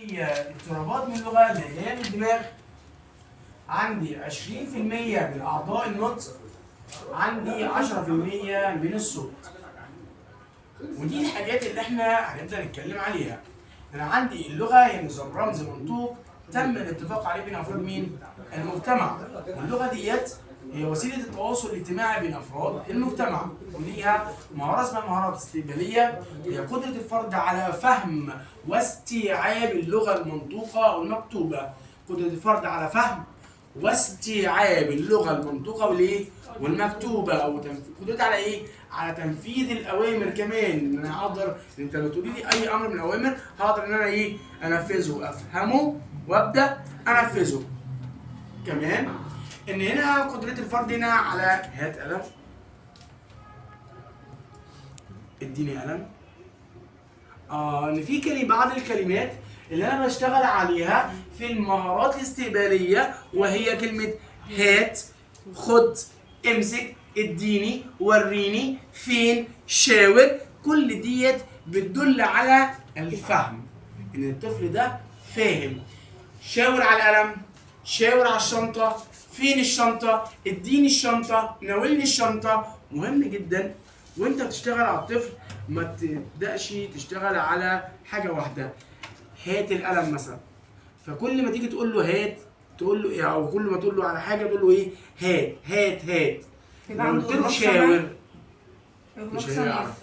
عندي اضطرابات من اللغه اللي جايه من الدماغ، عندي 20% من اعضاء النطق، عندي 10% من الصوت. ودي الحاجات اللي احنا هنبدا نتكلم عليها. انا عندي اللغه هي نظام رمز منطوق تم الاتفاق عليه بين افراد مين؟ المجتمع. واللغه ديت هي وسيله التواصل الاجتماعي بين افراد المجتمع، وليها مهاره اسمها مهارات استقباليه، هي قدره الفرد على فهم واستيعاب اللغه المنطوقه او المكتوبه. قدره الفرد على فهم واستيعاب اللغه المنطوقه والايه؟ والمكتوبه، او قدرتي على ايه؟ على تنفيذ الاوامر كمان. ان انا اقدر، انت لو تقولي لي اي امر من الاوامر هقدر ان انا ايه؟ انفذه، افهمه وابدا انفذه. كمان ان هنا قدره الفرد هنا على هات قلم، اديني قلم. ان في بعض الكلمات اللي انا بشتغل عليها في المهارات الاستقباليه، وهي كلمه هات، خد، امسك، اديني، وريني، فين، شاور. كل ديت بتدل على الفهم، ان الطفل ده فاهم. شاور على القلم، شاور على الشنطه، فين الشنطه، اديني الشنطه، ناولني الشنطه. مهم جدا وانت بتشتغل على الطفل ما تبداش تشتغل على حاجه واحده. هات القلم مثلا، فكل ما تيجي تقول له هات تقول له ايه، او كل ما تقول له على حاجه تقول له ايه؟ هات هات هات. لو قلت له شاور مش هيعرف.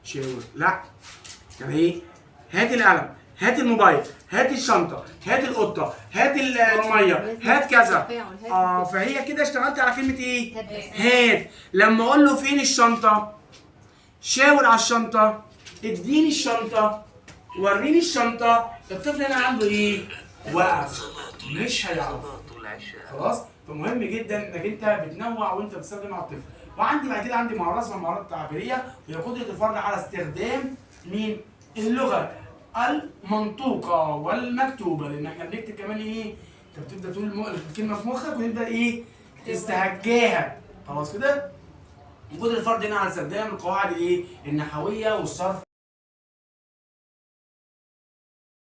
شاور لا، يعني ايه؟ هات القلم، هات الموبايل، هات الشنطه، هات القطه، هات الميه، هات كذا. فهي كده اشتغلت على كلمه ايه؟ هات. لما اقول له فين الشنطه، شاور على الشنطه، اديني الشنطه، وريني الشنطه، الطفل هنا عنده ايه؟ وقف، مش هيعرف. خلاص؟ فمهم جدا انك انت بتنوع وانت بتستخدم مع الطفل. وعندي بعد كده عندي مهارات اسمها المهارات التعبيريه، وهي قدره الفرد على استخدام مين؟ اللغه المنطوقه والمكتوبه، لان احنا بنكتب كمان ايه؟ انت بتبدا تقول الكلمه في مخك وتبدا ايه؟ تستهجاها. خلاص كده؟ وقدره الفرد هنا على استخدام القواعد الايه؟ النحويه والصرف.